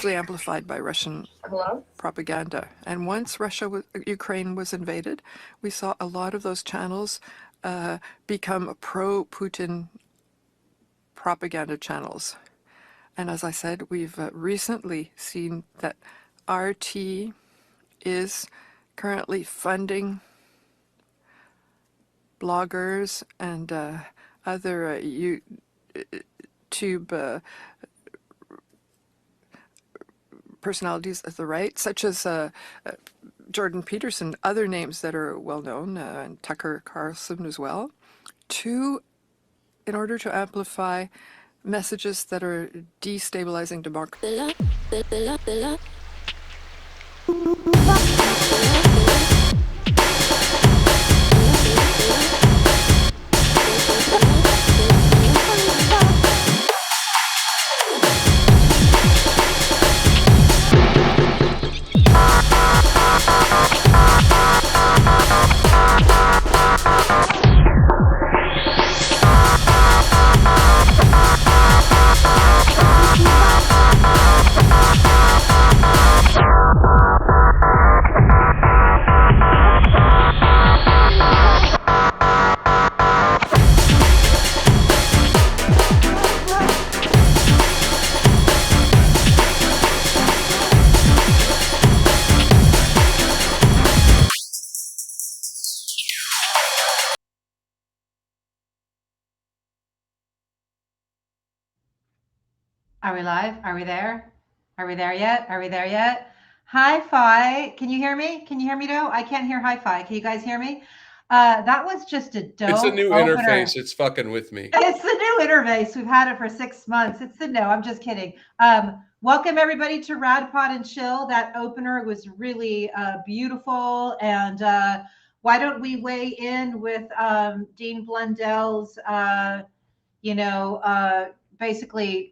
hugely amplified by Russian propaganda. And once Ukraine was invaded, we saw a lot of those channels become pro-Putin propaganda channels. And as I said, we've recently seen that RT is currently funding bloggers and other YouTube personalities of the right, such as Jordan Peterson, other names that are well known, and Tucker Carlson as well, in order to amplify messages that are destabilizing democracy. Are we live? Are we there? Are we there yet? Are we there yet? Hi-fi. Can you hear me? Can you hear me, though? I can't hear hi-fi. Can you guys hear me? That was just a dope It's a new opener. interface. It's fucking with me. It's the new interface. We've had it for 6 months. It's the no. I'm just kidding. Welcome everybody to Rad Pod and Chill. That opener was really beautiful. And why don't we weigh in with Dean Blundell's, basically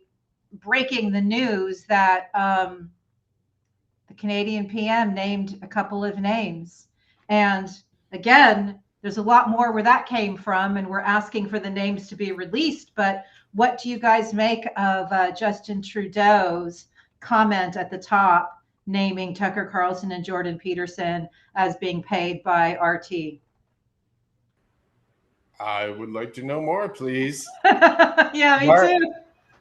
breaking the news that the Canadian PM named a couple of names. And again, there's a lot more where that came from, and we're asking for the names to be released. But what do you guys make of Justin Trudeau's comment at the top, naming Tucker Carlson and Jordan Peterson as being paid by RT? I would like to know more, please. Yeah, me too.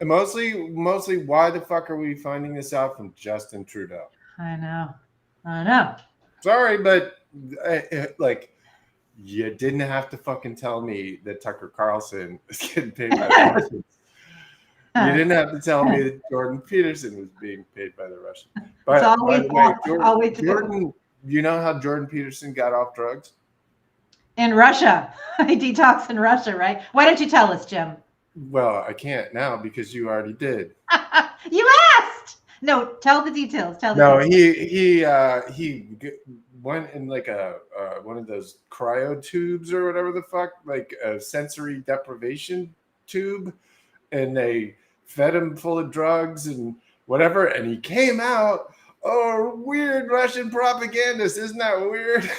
Mostly, why the fuck are we finding this out from Justin Trudeau? I know. Sorry, but you didn't have to fucking tell me that Tucker Carlson is getting paid by the Russians. You didn't have to tell me that Jordan Peterson was being paid by the Russians. But by the way, Jordan, you know how Jordan Peterson got off drugs? In Russia. He detoxed in Russia, right? Why don't you tell us, Jim? Well, I can't now because you already did. You asked. No, tell the details. He went in like a one of those cryo tubes or whatever the fuck, like a sensory deprivation tube, and they fed him full of drugs and whatever, and he came out. Oh, weird Russian propagandist! Isn't that weird?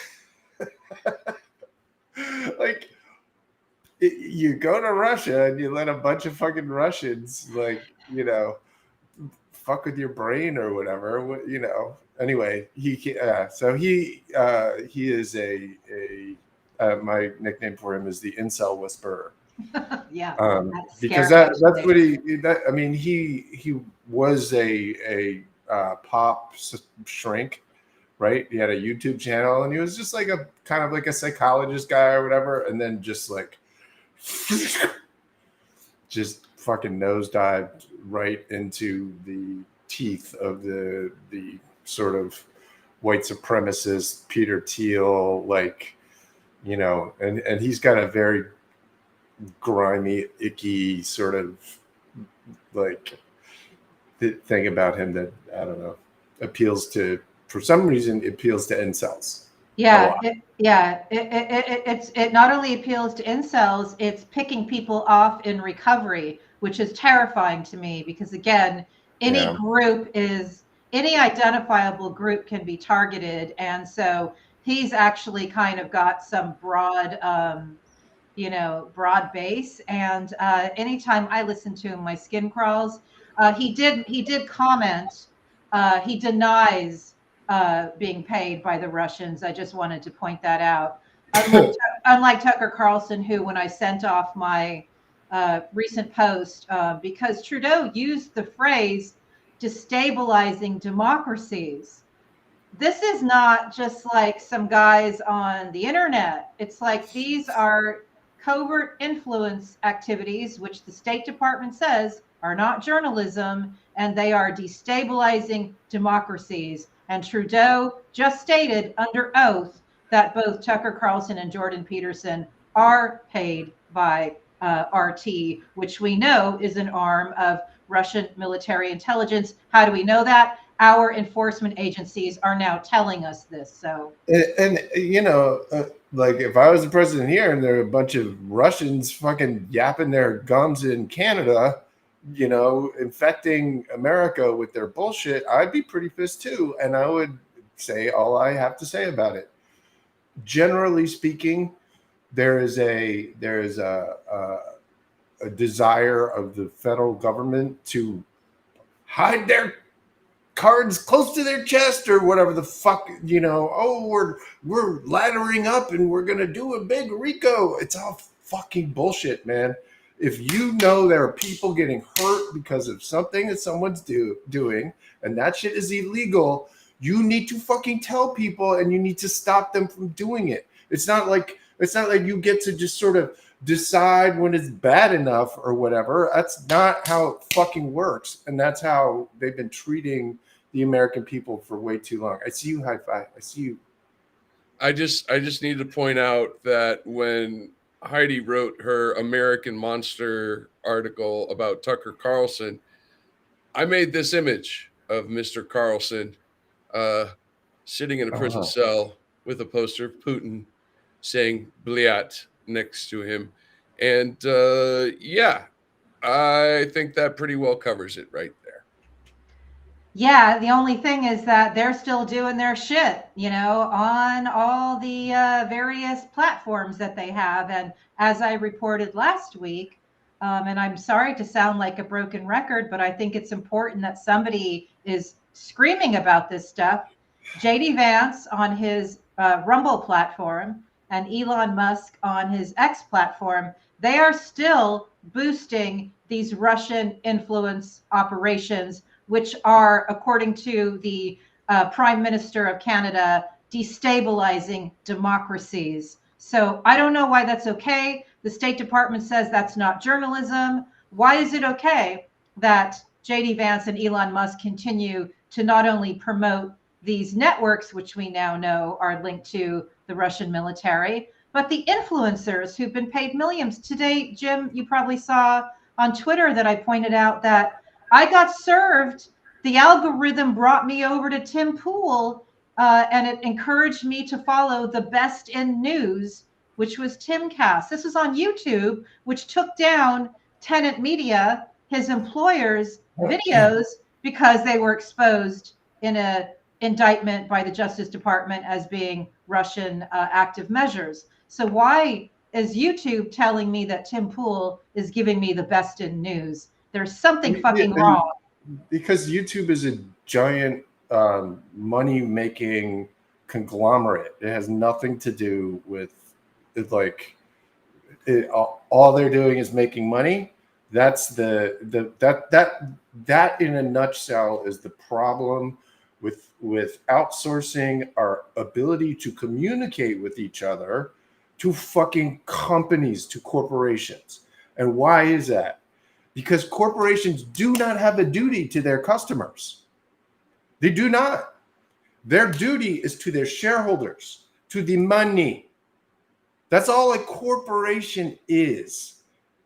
Like, you go to Russia and you let a bunch of fucking Russians, fuck with your brain or whatever, Anyway, he is my nickname for him is the incel whisperer. Yeah, because that's what he was a pop shrink. Right, he had a YouTube channel, and he was just like a kind of like a psychologist guy or whatever, and then just fucking nosedived right into the teeth of the sort of white supremacist Peter Thiel, and he's got a very grimy, icky sort of thing about him that I don't know appeals to. For some reason, it appeals to incels. Yeah, it not only appeals to incels, it's picking people off in recovery, which is terrifying to me because, again, any identifiable group can be targeted. And so he's actually kind of got some broad base. And anytime I listen to him, my skin crawls. He did comment He denies being paid by the Russians. I just wanted to point that out. Unlike Tucker Carlson, who, when I sent off my recent post, because Trudeau used the phrase destabilizing democracies. This is not just like some guys on the internet. It's like these are covert influence activities, which the State Department says are not journalism, and they are destabilizing democracies. And Trudeau just stated under oath that both Tucker Carlson and Jordan Peterson are paid by RT, which we know is an arm of Russian military intelligence. How do we know that? Our enforcement agencies are now telling us this. So, and like if I was the president here and there are a bunch of Russians fucking yapping their gums in Canada, infecting America with their bullshit, I'd be pretty pissed too. And I would say all I have to say about it. Generally speaking, there is a desire of the federal government to hide their cards close to their chest or whatever the fuck, we're laddering up and we're gonna do a big RICO. It's all fucking bullshit, man. If you know there are people getting hurt because of something that someone's doing and that shit is illegal, you need to fucking tell people and you need to stop them from doing it. It's not like you get to just sort of decide when it's bad enough or whatever. That's not how it fucking works. And that's how they've been treating the American people for way too long. I see you, High Five. I see you. I just need to point out that when Heidi wrote her American Monster article about Tucker Carlson, I made this image of Mr. Carlson sitting in a prison cell with a poster of Putin saying "Bliat" next to him. And I think that pretty well covers it right there. yeah, the only thing is that they're still doing their shit, on all the various platforms that they have. And as I reported last week, and I'm sorry to sound like a broken record, but I think it's important that somebody is screaming about this stuff. JD Vance on his Rumble platform and Elon Musk on his X platform, they are still boosting these Russian influence operations, which are, according to the Prime Minister of Canada, destabilizing democracies. So I don't know why that's okay. The State Department says that's not journalism. Why is it okay that JD Vance and Elon Musk continue to not only promote these networks, which we now know are linked to the Russian military, but the influencers who've been paid millions? Today, Jim, you probably saw on Twitter that I pointed out that I got served. The algorithm brought me over to Tim Pool, and it encouraged me to follow the best in news, which was Timcast. This was on YouTube, which took down Tenant Media, his employer's videos, because they were exposed in a indictment by the Justice Department as being Russian active measures. So why is YouTube telling me that Tim Pool is giving me the best in news? There's something fucking wrong. Because YouTube is a giant money-making conglomerate. It has nothing to do with all they're doing is making money. That's that in a nutshell is the problem with outsourcing our ability to communicate with each other to fucking companies, to corporations. And why is that? Because corporations do not have a duty to their customers. They do not. Their duty is to their shareholders, to the money. That's all a corporation is.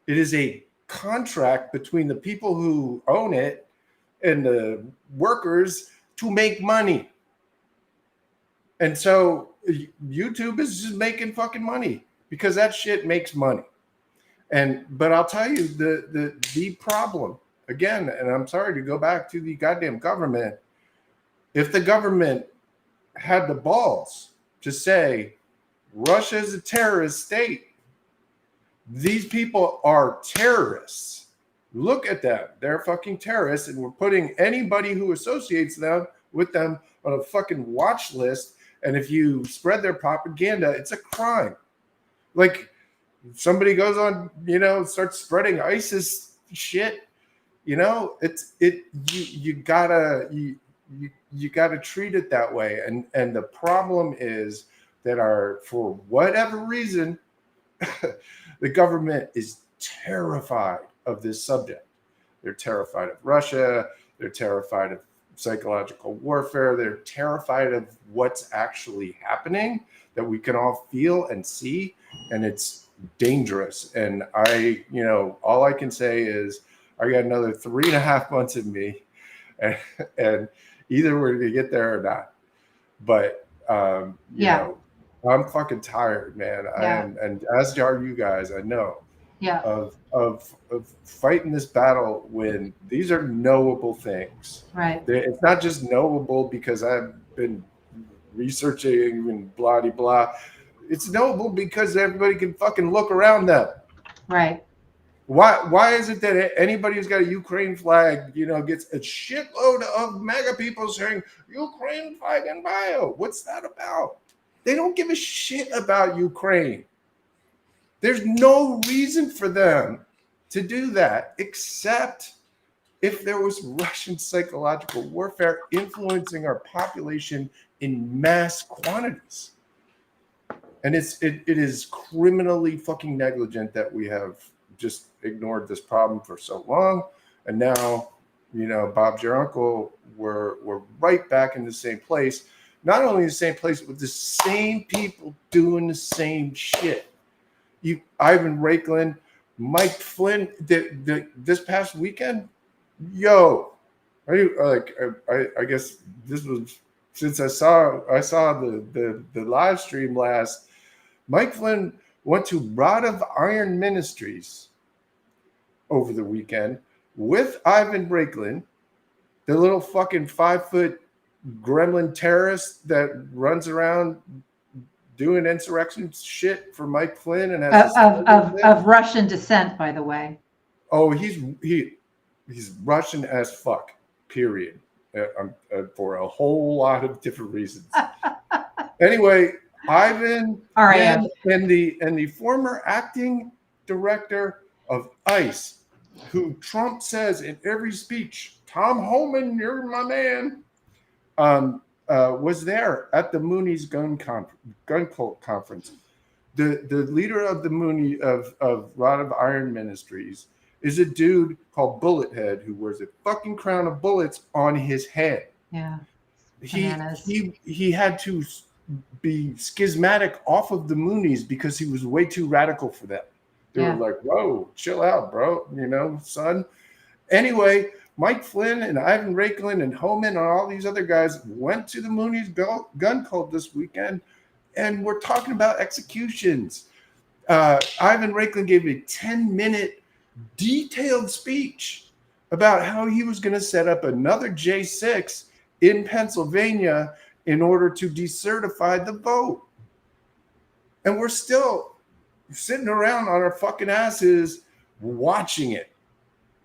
It is a contract between the people who own it and the workers to make money. And so YouTube is just making fucking money because that shit makes money. But I'll tell you the problem again, and I'm sorry to go back to the goddamn government. If the government had the balls to say Russia is a terrorist state, these people are terrorists. look at them. They're fucking terrorists, and we're putting anybody who associates them with them on a fucking watch list. And if you spread their propaganda, it's a crime. Like somebody goes on, starts spreading ISIS shit, you gotta treat it that way. And the problem is that for whatever reason, the government is terrified of this subject. They're terrified of Russia. They're terrified of psychological warfare. They're terrified of what's actually happening that we can all feel and see. And it's dangerous. And all I can say is I got another 3.5 months in me. And either we're going to get there or not. But, I'm fucking tired, man. Yeah. I am, and as are you guys, I know. Yeah. Of fighting this battle when these are knowable things. Right. It's not just knowable because I've been researching and blah de blah. It's knowable because everybody can fucking look around them. Right. Why is it that anybody who's got a Ukraine flag, gets a shitload of MAGA people saying Ukraine flag and bio? What's that about? They don't give a shit about Ukraine. There's no reason for them to do that except if there was Russian psychological warfare influencing our population in mass quantities. And it is criminally fucking negligent that we have just ignored this problem for so long. And now, Bob's your uncle, we're right back in the same place. Not only the same place, but the same people doing the same shit. Ivan Raiklin, Mike Flynn, this past weekend, I guess this was since I saw the live stream last. Mike Flynn went to Rod of Iron Ministries over the weekend with Ivan Raiklin, the little fucking 5-foot gremlin terrorist that runs around doing insurrection shit for Mike Flynn and has of Russian descent, by the way. Oh, he's Russian as fuck. Period. For a whole lot of different reasons. Anyway, Ivan and the former acting director of ICE, who Trump says in every speech, Tom Homan, you're my man. Was there at the Mooney's gun cult conference. The leader of the Mooney of Rod of Iron Ministries is a dude called Bullethead who wears a fucking crown of bullets on his head. Yeah. He had to be schismatic off of the Moonies because he was way too radical for them. They were like, whoa, chill out, bro, son. Anyway, Mike Flynn and Ivan Raiklin and Homan and all these other guys went to the Mooney's gun cult this weekend, and we're talking about executions. Ivan Raiklin gave a 10-minute detailed speech about how he was going to set up another J6 in Pennsylvania in order to decertify the vote. And we're still sitting around on our fucking asses watching it.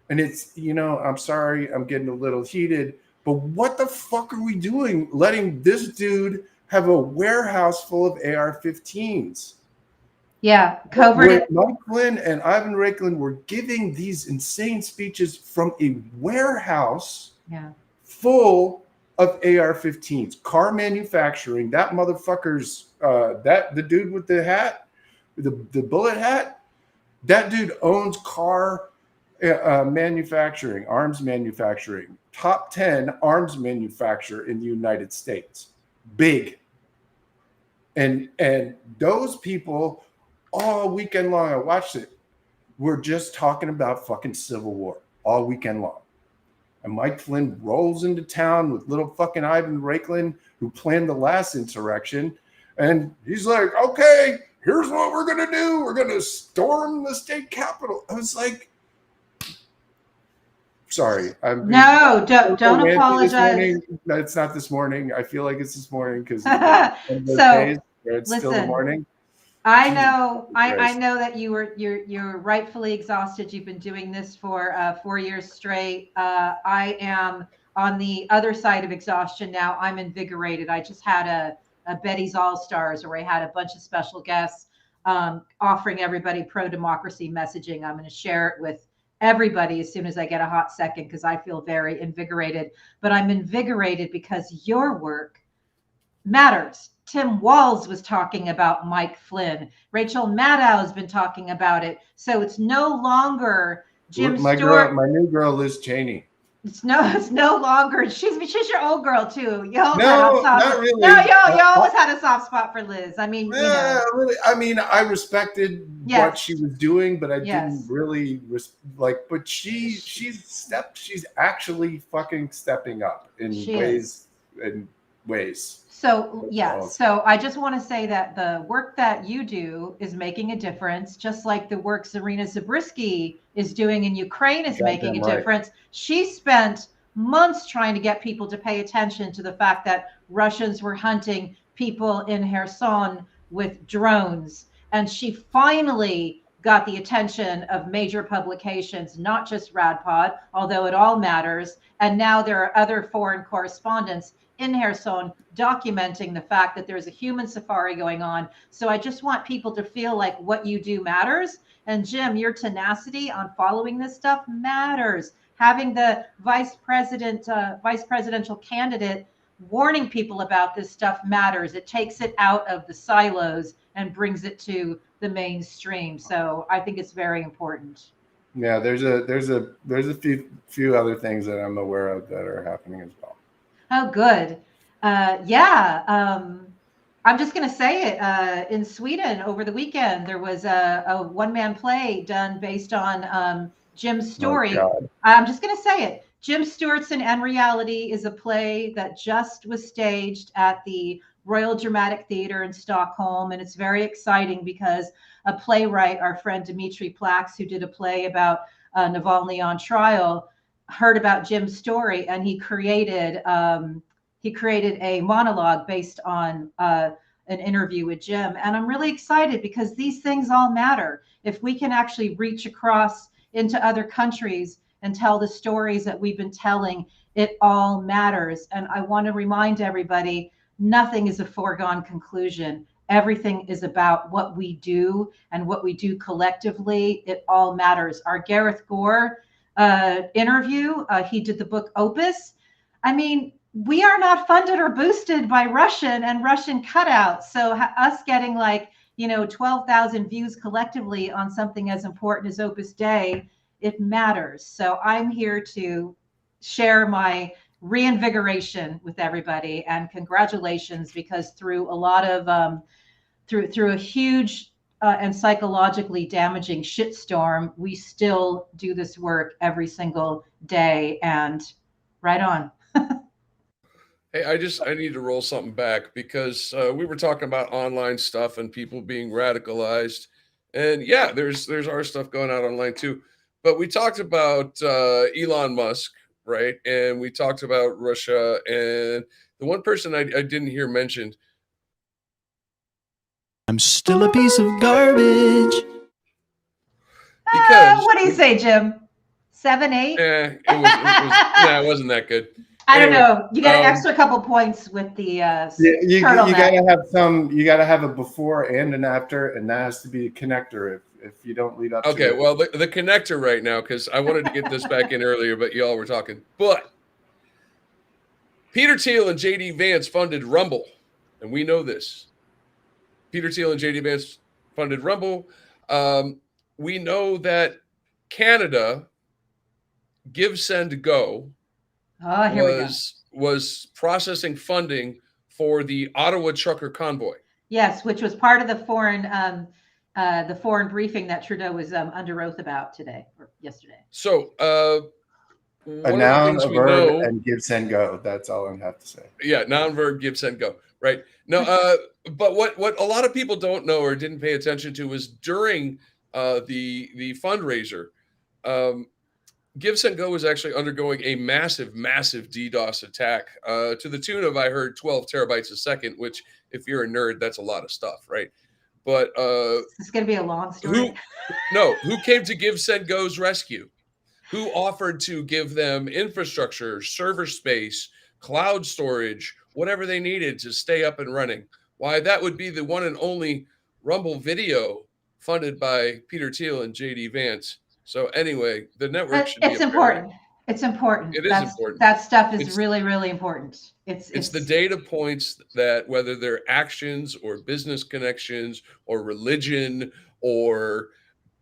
And it's, I'm sorry, I'm getting a little heated, but what the fuck are we doing letting this dude have a warehouse full of AR-15s? Yeah, covert. Mike Flynn and Ivan Raiklin were giving these insane speeches from a warehouse full of AR-15s. Car manufacturing, that motherfucker's, the dude with the hat, the bullet hat, that dude owns car manufacturing, arms manufacturing, top 10 arms manufacturer in the United States. Big. And those people all weekend long, I watched it, we're just talking about fucking Civil War all weekend long. And Mike Flynn rolls into town with little fucking Ivan Raiklin, who planned the last insurrection. And he's like, okay, here's what we're going to do. We're going to storm the state capitol. I was like, sorry. No, don't apologize. It's not this morning. I feel like it's this morning because it's still the morning. I Jesus know, I Christ. know that you're rightfully exhausted. You've been doing this for 4 years straight. I am on the other side of exhaustion now. I'm invigorated. I just had a Betty's All Stars where I had a bunch of special guests offering everybody pro-democracy messaging. I'm going to share it with everybody as soon as I get a hot second because I feel very invigorated. But I'm invigorated because your work matters. Tim Walz was talking about Mike Flynn. Rachel Maddow's been talking about it. So it's no longer Jim Stewart. My new girl, Liz Cheney. It's no longer. She's your old girl too. No, not really. No, you always had a soft spot for Liz. I mean, really, I mean, I respected what she was doing, but I didn't really But she's actually fucking stepping up in ways. So, so I just want to say that the work that you do is making a difference, just like the work Zarina Zabriskie is doing in Ukraine is making a difference. She spent months trying to get people to pay attention to the fact that Russians were hunting people in Kherson with drones. And she finally got the attention of major publications, not just RadPod, although it all matters. And now there are other foreign correspondents in Kherson documenting the fact that there's a human safari going on. So I just want people to feel like what you do matters. And Jim, your tenacity on following this stuff matters. Having the vice presidential candidate warning people about this stuff matters. It takes it out of the silos and brings it to the mainstream. So I think it's very important. Yeah, there's a few other things that I'm aware of that are happening as well. Oh, good. I'm just going to say it. In Sweden over the weekend, there was a one-man play done based on Jim's story. Oh, I'm just going to say it. Jim Stewart's An End Reality is a play that just was staged at the Royal Dramatic Theatre in Stockholm. And it's very exciting because a playwright, our friend Dimitri Plax, who did a play about Navalny on trial, heard about Jim's story, and he created a monologue based on an interview with Jim. And I'm really excited because these things all matter. If we can actually reach across into other countries and tell the stories that we've been telling, it all matters. And I want to remind everybody, nothing is a foregone conclusion. Everything is about what we do and what we do collectively. It all matters. Our Gareth Gore interview, he did the book Opus. I mean, we are not funded or boosted by Russian and Russian cutouts. So us getting 12,000 views collectively on something as important as Opus Dei, it matters. So I'm here to share my reinvigoration with everybody, and congratulations, because through a lot of through a huge and psychologically damaging shitstorm, we still do this work every single day. And right on. Hey, I need to roll something back because we were talking about online stuff and people being radicalized, and yeah, there's our stuff going out online too. But we talked about Elon Musk, right? And we talked about Russia, and the one person I didn't hear mentioned. I'm still a piece of garbage. Because what do you say, Jim? 7, 8? It wasn't that good. I don't know. You got an extra couple points with the you gotta have a before and an after, and that has to be a connector if you don't lead up to Okay, it. well, the connector right now, because I wanted to get this back in earlier, but y'all were talking. But Peter Thiel and J.D. Vance funded Rumble, and we know this. Peter Thiel and J.D. Vance funded Rumble. We know that Canada, Give, Send, Go, was processing funding for the Ottawa trucker convoy. Yes, which was part of the foreign briefing that Trudeau was under oath about today or yesterday. So, a noun, a verb, and give, send, go. That's all I have to say. Yeah, noun, verb, give, send, go. Right. No, but what a lot of people don't know or didn't pay attention to was during the fundraiser, Give, Send, Go was actually undergoing a massive DDoS attack to the tune of, I heard, 12 terabytes a second, which if you're a nerd, that's a lot of stuff, right? But It's going to be a long story. who came to give Send Go's rescue? Who offered to give them infrastructure, server space, cloud storage, whatever they needed to stay up and running? Why, that would be the one and only Rumble Video funded by Peter Thiel and JD Vance. So anyway, the network should be It's important. It's important. It is important. That stuff is It's- really, really important. It's the data points that, whether they're actions or business connections or religion or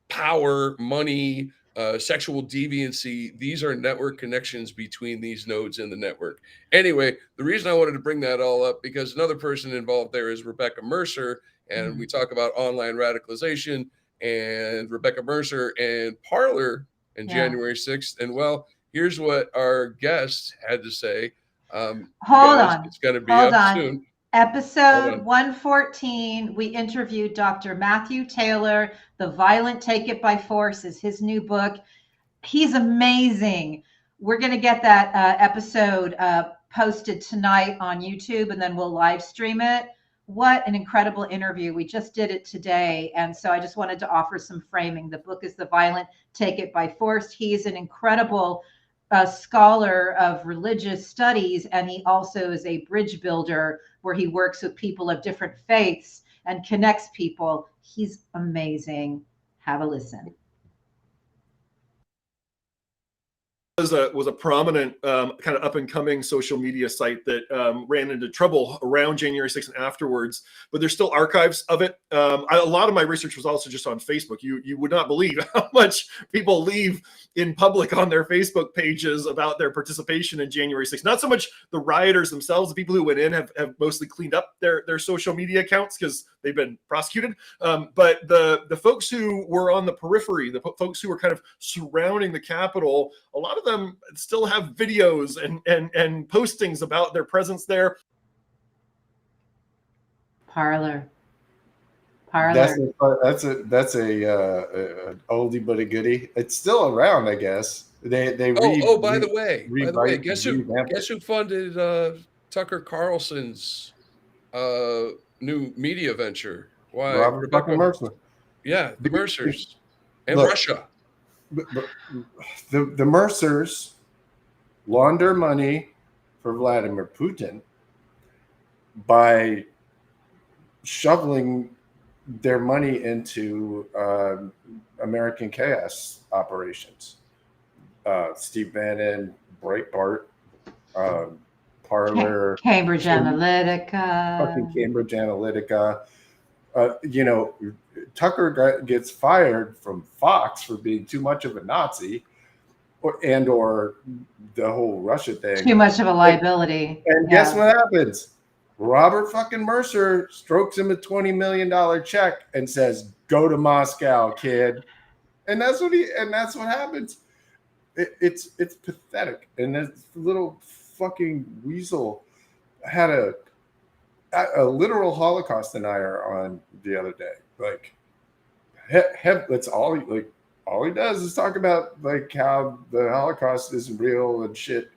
power, money, sexual deviancy, these are network connections between these nodes in the network. Anyway, the reason I wanted to bring that all up, because another person involved there is Rebecca Mercer, and we talk about online radicalization and Rebecca Mercer and Parler in January 6th. And well, here's what our guest had to say. Hold on. It's going to be Hold up on. soon. Episode 114, we interviewed Dr. Matthew Taylor. The Violent Take It by Force is his new book. He's amazing. We're going to get that episode posted tonight on YouTube, and then we'll live stream it. What an incredible interview. We just did it today. And so I just wanted to offer some framing. The book is The Violent Take It by Force. He's an incredible scholar of religious studies, and he also is a bridge builder where he works with people of different faiths and connects people. He's amazing. Have a listen. Was a prominent kind of up and coming social media site that ran into trouble around January 6th and afterwards, but there's still archives of it. A lot of my research was also just on Facebook. You would not believe how much people leave in public on their Facebook pages about their participation in January 6th. Not so much the rioters themselves. The people who went in have mostly cleaned up their social media accounts because they've been prosecuted. But the folks who were on the periphery, the folks who were kind of surrounding the Capitol, a lot of them still have videos and postings about their presence there. Parler. That's a oldie but a goodie. It's still around, I guess. By the way, guess who funded Tucker Carlson's new media venture? Why, Robert fucking Mercer. Yeah, the Mercers and Russia. The Mercers launder money for Vladimir Putin by shoveling their money into American chaos operations. Steve Bannon, Breitbart, Parler, Cambridge Analytica, fucking Cambridge Analytica. Tucker gets fired from Fox for being too much of a Nazi, or the whole Russia thing. Too much of a liability. And guess what happens? Robert fucking Mercer strokes him a $20 million check and says, "Go to Moscow, kid." And that's what happens. It's pathetic. And this little fucking weasel had a literal Holocaust denier on the other day. Like, that's all he does is talk about like how the Holocaust isn't real and shit.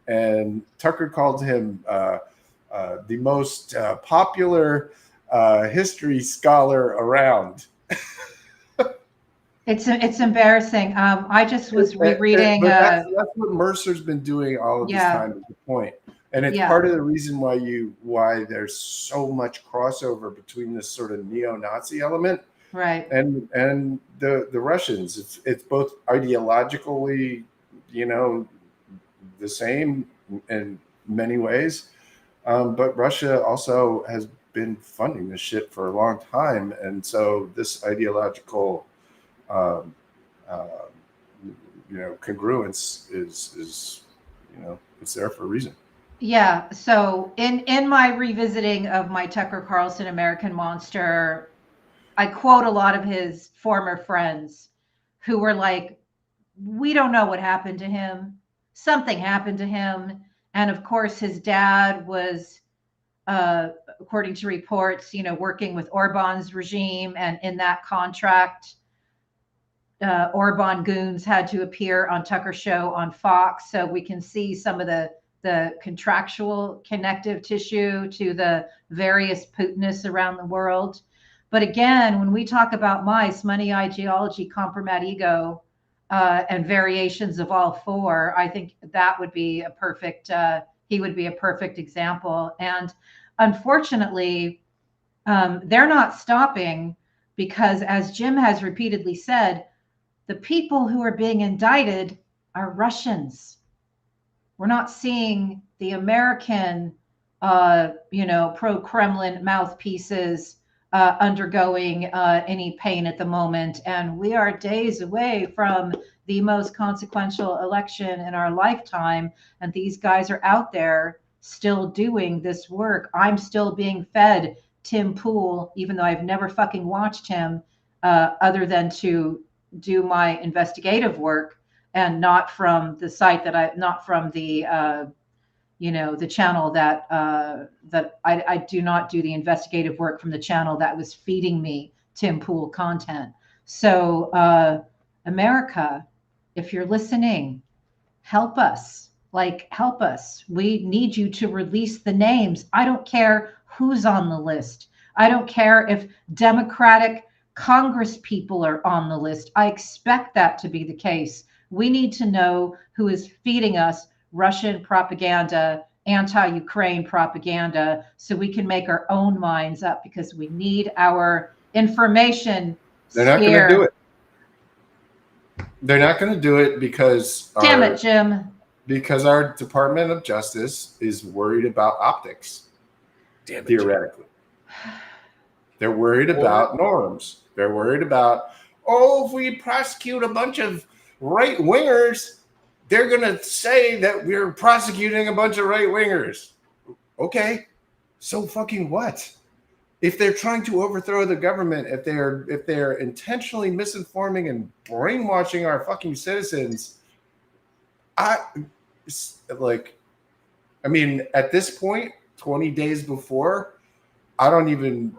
And Tucker called him the most popular history scholar around. It's embarrassing. I just was rereading. That's what Mercer's been doing all of this time. Is the point, and it's part of the reason why there's so much crossover between this sort of neo-Nazi element, right, and the Russians. It's both ideologically, the same in many ways, but Russia also has been funding this shit for a long time, and so this ideological congruence is it's there for a reason. Yeah. So in my revisiting of my Tucker Carlson American Monster, I quote a lot of his former friends who were like, "We don't know what happened to him. Something happened to him." And of course, his dad was, according to reports, working with Orban's regime, and in that contract, Orban goons had to appear on Tucker's show on Fox. So we can see some of the contractual connective tissue to the various Putinists around the world. But again, when we talk about mice, money, ideology, compromat, ego, and variations of all four, I think that would be a perfect, he would be a perfect example. And unfortunately, they're not stopping because, as Jim has repeatedly said, the people who are being indicted are Russians. We're not seeing the American, pro-Kremlin mouthpieces undergoing any pain at the moment. And we are days away from the most consequential election in our lifetime. And these guys are out there still doing this work. I'm still being fed Tim Pool, even though I've never fucking watched him other than to do my investigative work, and not from the site not from the the channel that I do not do the investigative work from the channel that was feeding me Tim Pool content. So America, if you're listening, help us. Help us. We need you to release the names. I don't care who's on the list. I don't care if Democratic Congress people are on the list. I expect that to be the case. We need to know who is feeding us Russian propaganda, anti-Ukraine propaganda, so we can make our own minds up, because we need our information. They're not going to do it. They're not going to do it because damn it, Jim. Because our Department of Justice is worried about optics. Damn it, theoretically. They're worried about norms. They're worried about, if we prosecute a bunch of right-wingers, they're going to say that we're prosecuting a bunch of right-wingers. Okay, so fucking what? If they're trying to overthrow the government, if they're intentionally misinforming and brainwashing our fucking citizens, at this point, 20 days before, I don't even,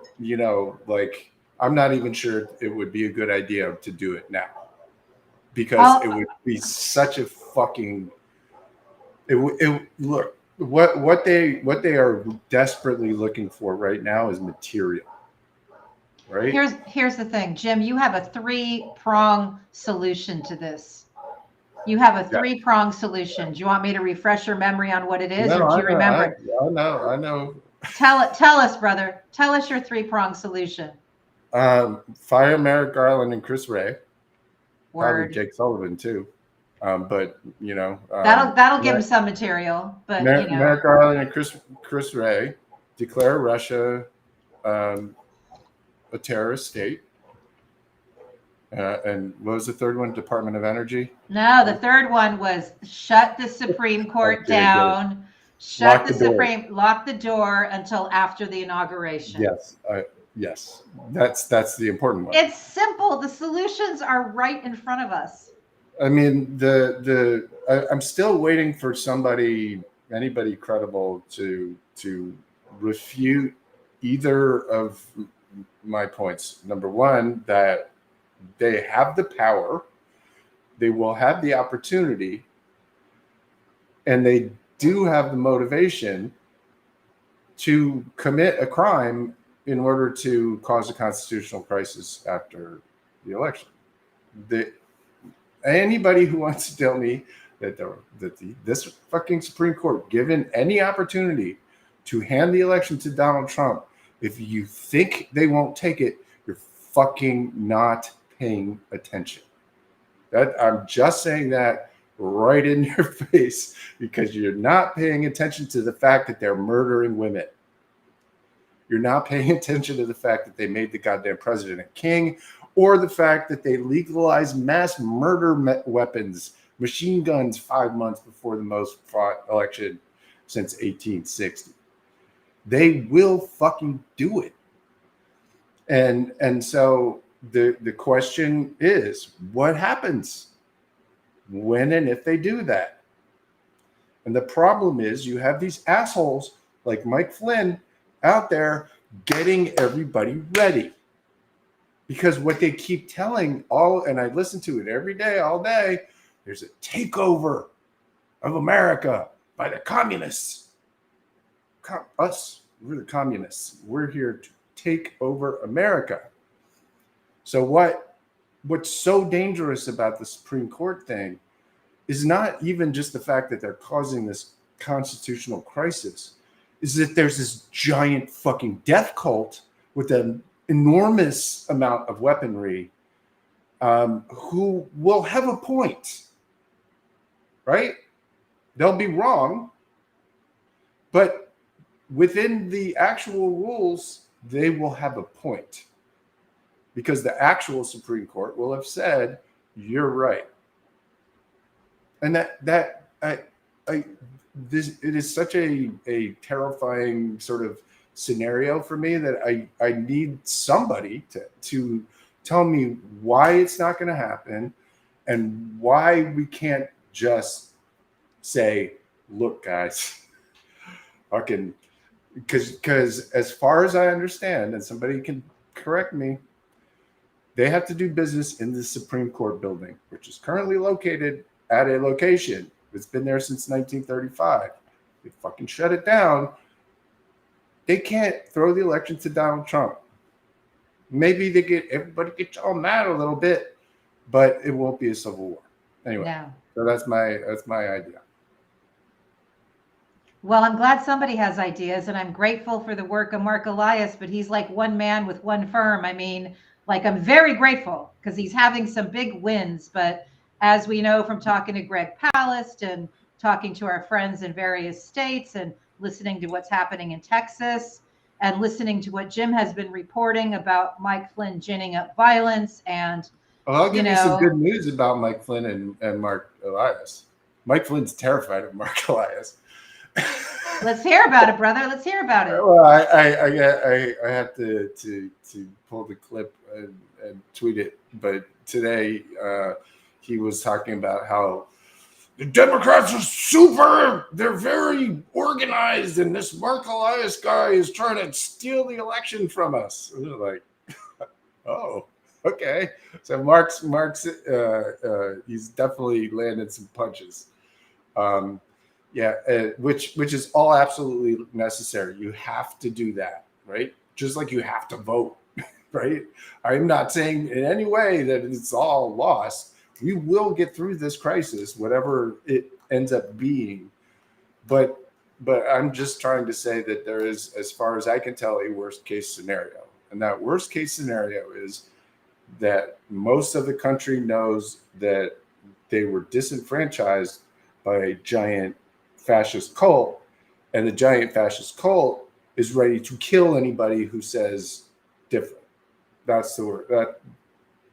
I'm not even sure it would be a good idea to do it now, because it would be such a fucking. Look, what they are desperately looking for right now is material. Right. Here's the thing, Jim. You have a three-prong solution to this. You have a three-prong solution. Do you want me to refresh your memory on what it is, or do you remember it? I know. Tell us, brother. Tell us your three-prong solution. Fire Merrick Garland and Chris Wray. Word. Probably Jake Sullivan too. But that'll give him some material. But Merrick Garland and Chris Wray declare Russia a terrorist state. And what was the third one? Department of Energy? No, the third one was shut the Supreme Court down. Lock the door until after the inauguration. Yes. That's the important one. It's simple. The solutions are right in front of us. I mean, I'm still waiting for anybody credible to refute either of my points. Number one, that they have the power, they will have the opportunity, and they do have the motivation to commit a crime in order to cause a constitutional crisis after the election. Anybody who wants to tell me that this fucking Supreme Court, given any opportunity to hand the election to Donald Trump, if you think they won't take it, you're fucking not paying attention. I'm just saying that right in your face, because you're not paying attention to the fact that they're murdering women. You're not paying attention to the fact that they made the goddamn president a king, or the fact that they legalized mass murder weapons, machine guns 5 months before the most fought election since 1860. They will fucking do it. And so the question is, what happens when and if they do that? And the problem is, you have these assholes like Mike Flynn out there getting everybody ready. Because what they keep telling and I listen to it every day, all day, there's a takeover of America by the communists. We're the communists. We're here to take over America. So what's so dangerous about the Supreme Court thing is not even just the fact that they're causing this constitutional crisis, is that there's this giant fucking death cult with an enormous amount of weaponry, who will have a point, right? They'll be wrong, but within the actual rules, they will have a point, because the actual Supreme Court will have said, you're right. And it is such a terrifying sort of scenario for me that I need somebody to tell me why it's not going to happen, and why we can't just say, look, guys, fucking, because as far as I understand, and somebody can correct me, they have to do business in the Supreme Court building, which is currently located at a location that's been there since 1935. They fucking shut it down. They can't throw the election to Donald Trump. Maybe everybody gets all mad a little bit, but it won't be a civil war. Anyway, No. so that's my idea. Well, I'm glad somebody has ideas, and I'm grateful for the work of Mark Elias, but he's like one man with one firm. I mean, like, I'm very grateful because he's having some big wins. But as we know from talking to Greg Palast and talking to our friends in various states and listening to what's happening in Texas and listening to what Jim has been reporting about Mike Flynn ginning up violence. And Well, I'll give you some good news about Mike Flynn and Mark Elias. Mike Flynn's terrified of Mark Elias. Let's hear about it, brother. Let's hear about it. Well, I have to pull the clip and tweet it. But today he was talking about how the Democrats are they're very organized, and this Mark Elias guy is trying to steal the election from us. And we're like, oh, okay. So Mark's he's definitely landed some punches. Which is all absolutely necessary. You have to do that, right? Just like you have to vote, right? I'm not saying in any way that it's all lost. We will get through this crisis, whatever it ends up being. But I'm just trying to say that there is, as far as I can tell, a worst case scenario. And that worst case scenario is that most of the country knows that they were disenfranchised by a giant fascist cult, and the giant fascist cult is ready to kill anybody who says different. That's the word. That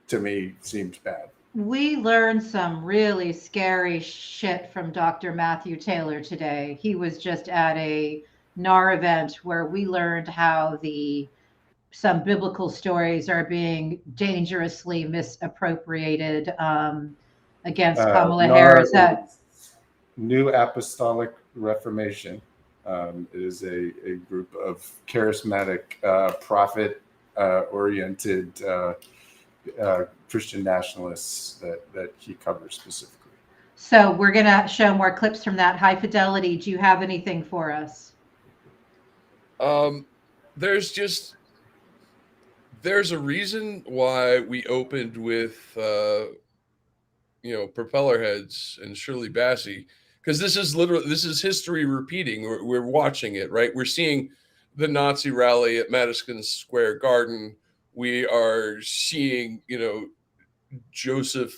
to me seems bad. We learned some really scary shit from Dr. Matthew Taylor today. He was just at a NAR event where we learned how some biblical stories are being dangerously misappropriated against Kamala Harris. New Apostolic Reformation is a group of charismatic, prophet-oriented Christian nationalists that he covers specifically. So we're going to show more clips from that. High Fidelity, do you have anything for us? There's a reason why we opened with propeller heads and Shirley Bassey, because this is history repeating. We're watching it, right? We're seeing the Nazi rally at Madison Square Garden. We are seeing, Joseph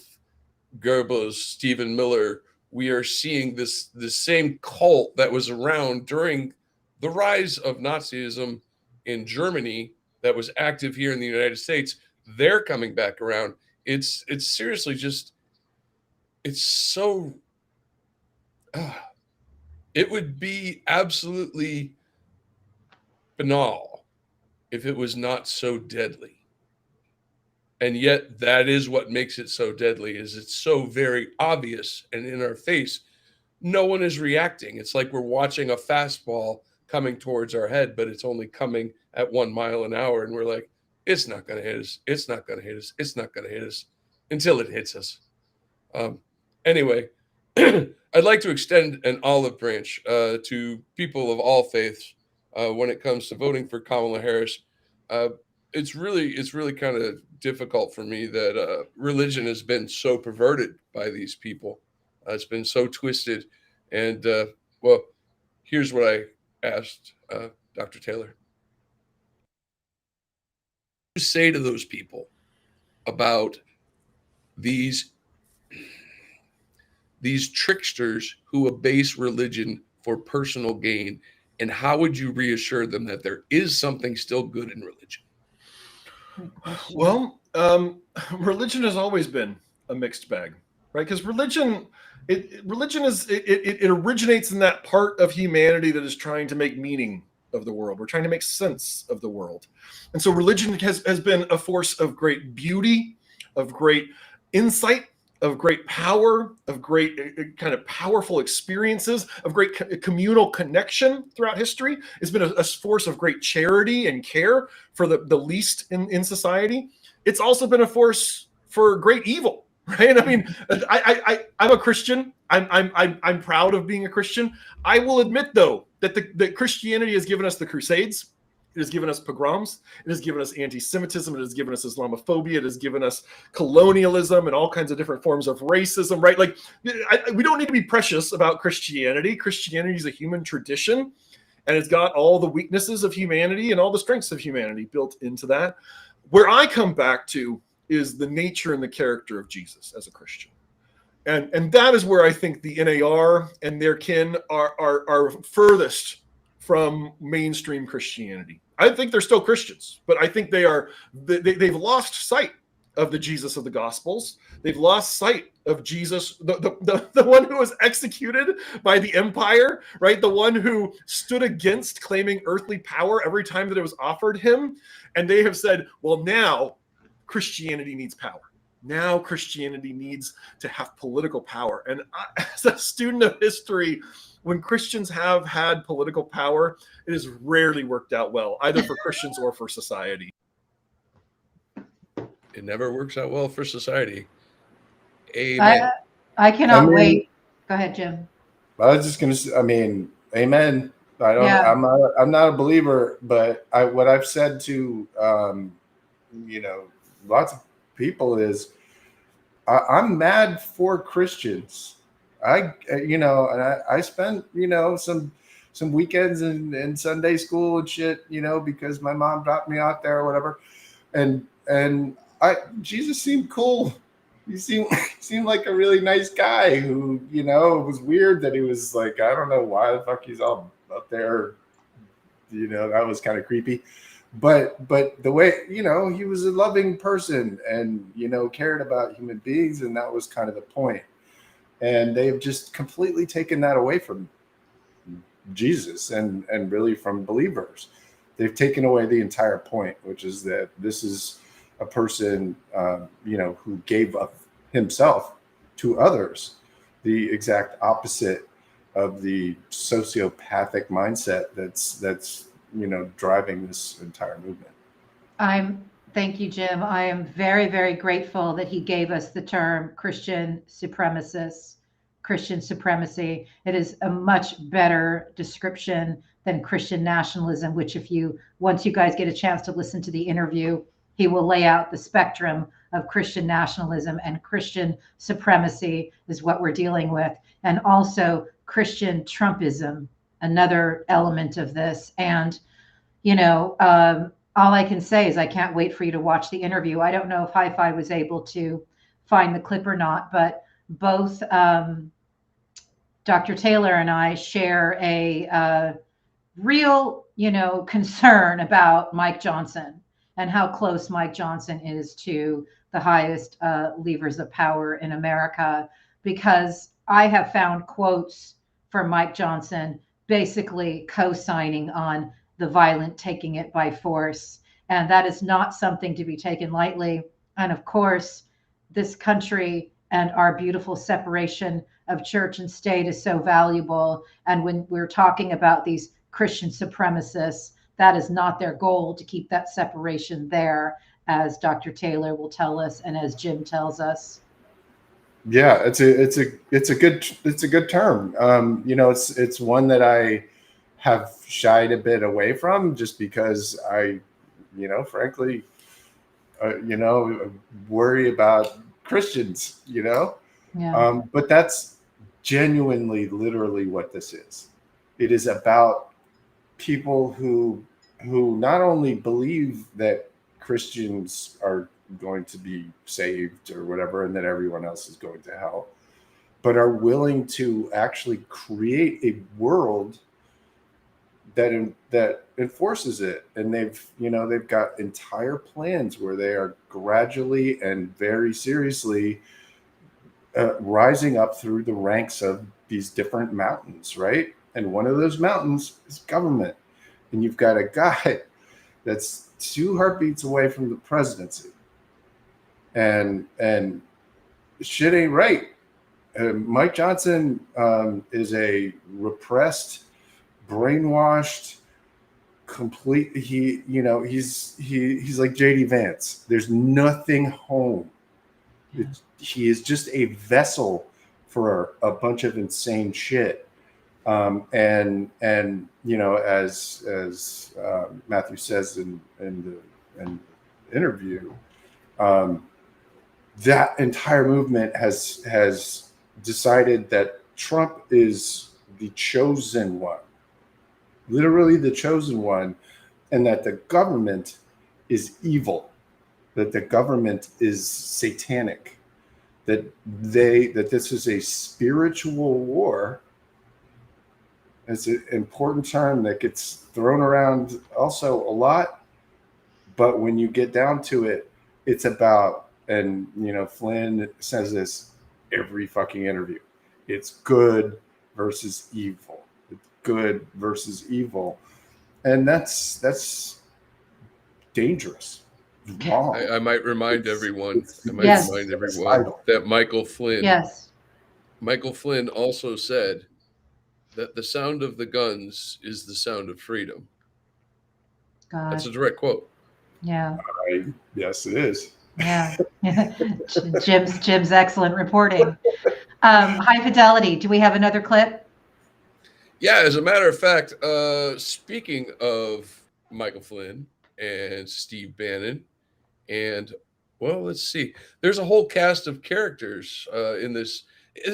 Goebbels, Stephen Miller. We are seeing the same cult that was around during the rise of Nazism in Germany that was active here in the United States. They're coming back around. It's seriously just, it's so, it would be absolutely banal if it was not so deadly. And yet that is what makes it so deadly, is it's so very obvious and in our face. No one is reacting. It's like we're watching a fastball coming towards our head, but it's only coming at 1 mile an hour. And we're like, it's not going to hit us. It's not going to hit us. It's not going to hit us until it hits us. Anyway, I'd like to extend an olive branch to people of all faiths when it comes to voting for Kamala Harris. it's really kind of difficult for me that religion has been so perverted by these people. It's been so twisted. And well, here's what I asked Dr. Taylor. What do you say to those people about these tricksters who abase religion for personal gain, and how would you reassure them that there is something still good in religion? Well, religion has always been a mixed bag, right? Because religion originates in that part of humanity that is trying to make meaning of the world. We're trying to make sense of the world. And so religion has been a force of great beauty, of great insight, of great power, of great kind of powerful experiences, of great communal connection throughout history. It's been a force of great charity and care for the least in society. It's also been a force for great evil, right? I mean, I'm a Christian. I'm proud of being a Christian. I will admit, though, that Christianity has given us the Crusades. It has given us pogroms. It has given us anti-Semitism. It has given us Islamophobia. It has given us colonialism and all kinds of different forms of racism, right? Like, we don't need to be precious about Christianity. Christianity is a human tradition, and it's got all the weaknesses of humanity and all the strengths of humanity built into that. Where I come back to is the nature and the character of Jesus as a Christian. And that is where I think the NAR and their kin are furthest from mainstream Christianity. I think they're still Christians, but I think they've lost sight of the Jesus of the Gospels. They've lost sight of Jesus, the one who was executed by the empire, right? The one who stood against claiming earthly power every time that it was offered him. And they have said, well, now Christianity needs power. Now Christianity needs to have political power. And as a student of history, when Christians have had political power, it has rarely worked out well, either for Christians or for society. It never works out well for society. Amen. I cannot wait. Go ahead, Jim. I was just going to say, I mean, amen. I'm not a believer, but what I've said to, lots of people is I'm mad for Christians. I spent, some weekends in Sunday school and shit, because my mom dropped me out there or whatever. And Jesus seemed cool. He seemed like a really nice guy who, it was weird that he was like, I don't know why the fuck he's all up there. That was kind of creepy. But the way, he was a loving person and, cared about human beings. And that was kind of the point. And they've just completely taken that away from Jesus and really from believers. They've taken away the entire point, which is that this is a person, who gave up himself to others, the exact opposite of the sociopathic mindset that's driving this entire movement. Thank you, Jim. I am very, very grateful that he gave us the term Christian supremacist, Christian supremacy. It is a much better description than Christian nationalism, which once you guys get a chance to listen to the interview, he will lay out the spectrum of Christian nationalism, and Christian supremacy is what we're dealing with. And also Christian Trumpism, another element of this. And, all I can say is I can't wait for you to watch the interview. I don't know if Hi-Fi was able to find the clip or not, but both Dr. Taylor and I share a real, concern about Mike Johnson and how close Mike Johnson is to the highest levers of power in America, because I have found quotes from Mike Johnson basically co-signing on the violent taking it by force. And that is not something to be taken lightly. And of course, this country and our beautiful separation of church and state is so valuable. And when we're talking about these Christian supremacists, that is not their goal, to keep that separation there, as Dr. Taylor will tell us and as Jim tells us. Yeah, it's a good term. It's one that I have shied a bit away from, just because I frankly, worry about Christians, Yeah. but that's genuinely, literally what this is. It is about people who not only believe that Christians are going to be saved or whatever, and that everyone else is going to hell, but are willing to actually create a world that enforces it. And they've got entire plans where they are gradually and very seriously rising up through the ranks of these different mountains, right? And one of those mountains is government. And you've got a guy that's 2 heartbeats away from the presidency, and shit ain't right. Mike Johnson is a repressed, brainwashed, complete. He's like JD Vance. There's nothing home. He is just a vessel for a bunch of insane shit. And as Matthew says in the interview, that entire movement has decided that Trump is the chosen one, literally the chosen one, and that the government is evil, that the government is satanic, that this is a spiritual war. It's an important term that gets thrown around also a lot, but when you get down to it, it's about, and Flynn says this every fucking interview, it's good versus evil. It's good versus evil. And that's dangerous. Wrong. I might remind everyone. Yes. That Michael Flynn. Yes. Michael Flynn also said that the sound of the guns is the sound of freedom. God. That's a direct quote. Yeah. Yes, it is. Yeah. Jim's excellent reporting. High Fidelity. Do we have another clip? Yeah, as a matter of fact, speaking of Michael Flynn and Steve Bannon, and well, let's see. There's a whole cast of characters in this.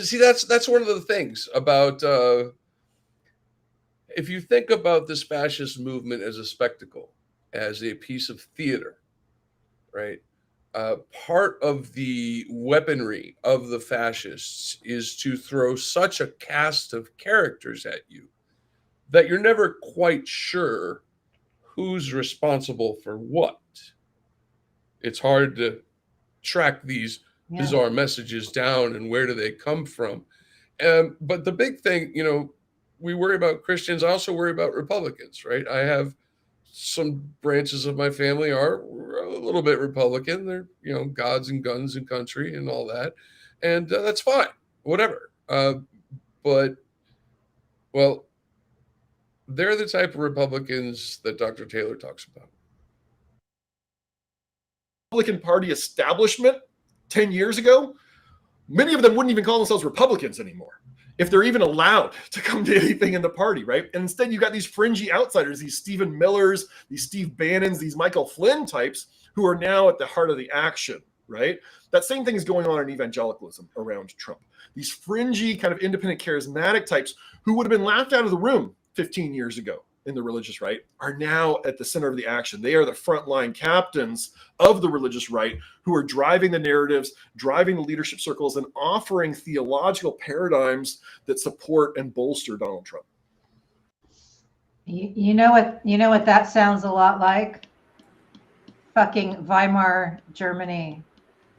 See, that's one of the things about if you think about this fascist movement as a spectacle, as a piece of theater, right? Part of the weaponry of the fascists is to throw such a cast of characters at you that you're never quite sure who's responsible for what. It's hard to track these bizarre messages down and where do they come from. But the big thing, we worry about Christians. I also worry about Republicans, right? I have some branches of my family are a little bit Republican. They're, gods and guns and country and all that. And that's fine, whatever. But, well, they're the type of Republicans that Dr. Taylor talks about. Republican Party establishment 10 years ago, many of them wouldn't even call themselves Republicans anymore, if they're even allowed to come to anything in the party, right? And instead, you got these fringy outsiders, these Stephen Millers, these Steve Bannons, these Michael Flynn types, who are now at the heart of the action, right? That same thing is going on in evangelicalism around Trump. These fringy, kind of independent, charismatic types who would have been laughed out of the room 15 years ago in the religious right are now at the center of the action. They are the frontline captains of the religious right who are driving the narratives, driving the leadership circles, and offering theological paradigms that support and bolster Donald Trump. You know what that sounds a lot like? Fucking Weimar Germany,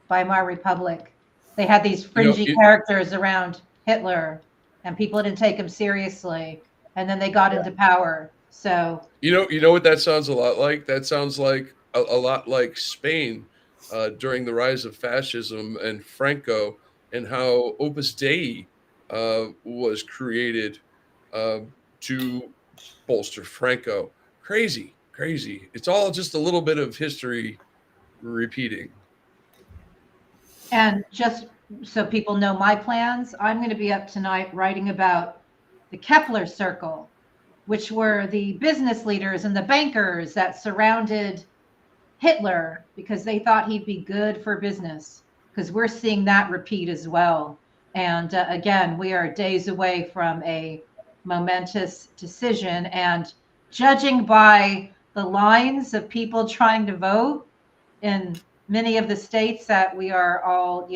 Weimar Republic. They had these fringy characters around Hitler, and people didn't take him seriously, and then they got into power. So you know what that sounds a lot like? That sounds like a lot like Spain during the rise of fascism and Franco, and how Opus Dei was created to bolster Franco. Crazy. It's all just a little bit of history repeating. And just so people know my plans, I'm going to be up tonight writing about the Kepler Circle, which were the business leaders and the bankers that surrounded Hitler because they thought he'd be good for business, because we're seeing that repeat as well. And again, we are days away from a momentous decision. And judging by the lines of people trying to vote in many of the states that we are all,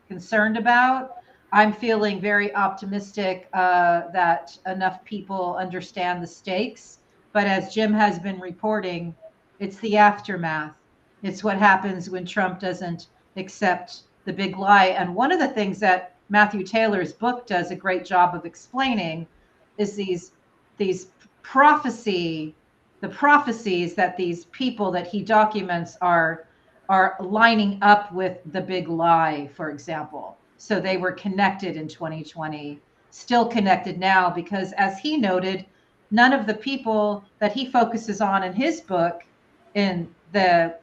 concerned about, I'm feeling very optimistic that enough people understand the stakes. But as Jim has been reporting, it's the aftermath. It's what happens when Trump doesn't accept the big lie. And one of the things that Matthew Taylor's book does a great job of explaining is these prophecies that these people that he documents are lining up with the big lie, for example. So they were connected in 2020, still connected now, because as he noted, none of the people that he focuses on in his book, in the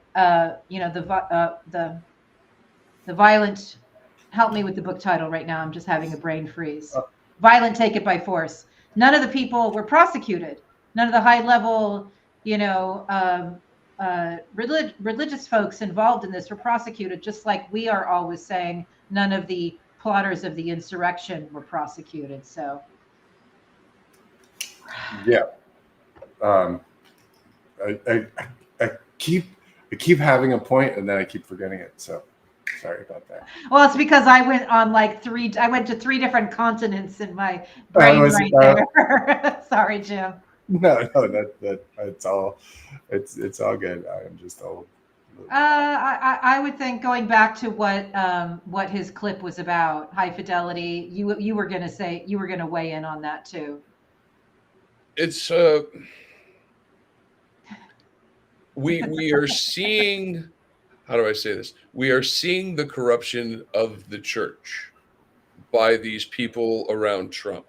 violent, help me with the book title right now, I'm just having a brain freeze. Violent Take It by Force. None of the people were prosecuted. None of the high level, religious folks involved in this were prosecuted, just like we are always saying none of the plotters of the insurrection were prosecuted. So Yeah. I keep having a point and then I keep forgetting it. So sorry about that. well, it's because I went to three different continents in my brain right there. Sorry, Jim. No, that it's all good. I am just old. I would think, going back to what his clip was about, high fidelity. You were going to weigh in on that too. It's we are seeing, how do I say this? We are seeing the corruption of the church by these people around Trump.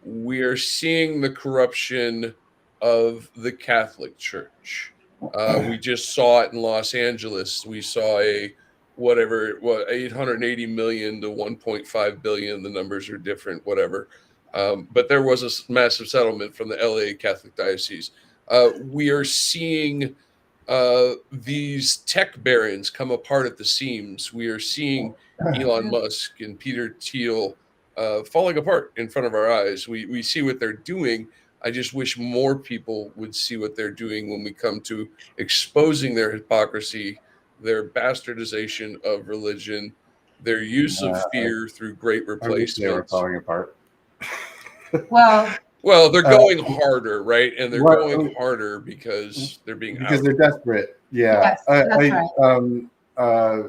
We are seeing the corruption of the Catholic Church. We just saw it in Los Angeles. We saw 880 million to 1.5 billion. The numbers are different, whatever. But there was a massive settlement from the LA Catholic Diocese. We are seeing these tech barons come apart at the seams. We are seeing Elon Musk and Peter Thiel falling apart in front of our eyes. We see what they're doing. I just wish more people would see what they're doing when we come to exposing their hypocrisy, their bastardization of religion, their use of fear through great replacements. They were falling apart. Well, they're going harder, right? And they're going harder because they're being they're desperate. Yeah. Yes, that's right.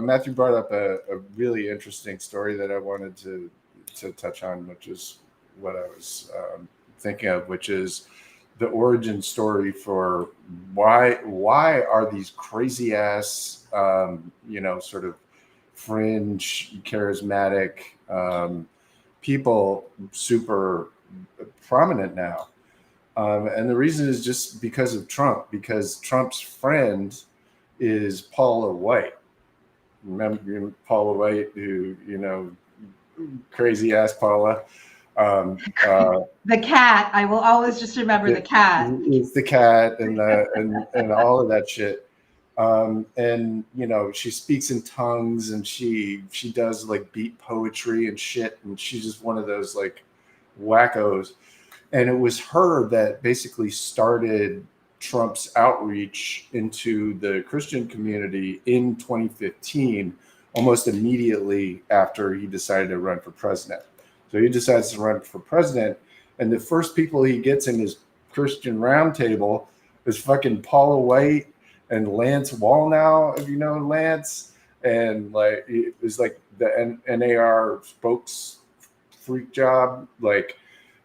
Matthew brought up a really interesting story that I wanted to touch on, which is what I was thinking of, which is the origin story for why are these crazy ass sort of fringe charismatic people super prominent now, and the reason is just because of Trump, because Trump's friend is Paula White. Remember Paula White, who crazy ass Paula. The cat. I will always just remember the cat. It's the cat and all of that shit. And she speaks in tongues and she does like beat poetry and shit, and she's just one of those like wackos. And it was her that basically started Trump's outreach into the Christian community in 2015, almost immediately after he decided to run for president. So he decides to run for president, and the first people he gets in his Christian roundtable is fucking Paula White and Lance Wallnau, if you know Lance, and like it was like the NAR spokes freak job, like,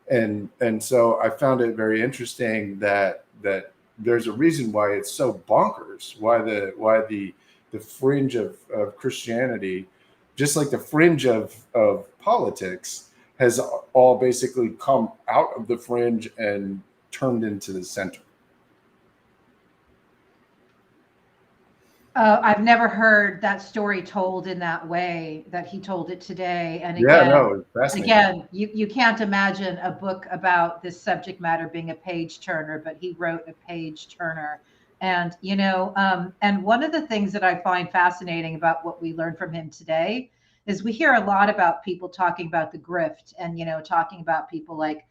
and so I found it very interesting that there's a reason why it's so bonkers, why the fringe of Christianity, just like the fringe of politics, has all basically come out of the fringe and turned into the center. I've never heard that story told in that way that he told it today. And again, you can't imagine a book about this subject matter being a page turner, but he wrote a page turner. And, and one of the things that I find fascinating about what we learned from him today is we hear a lot about people talking about the grift and, talking about people like,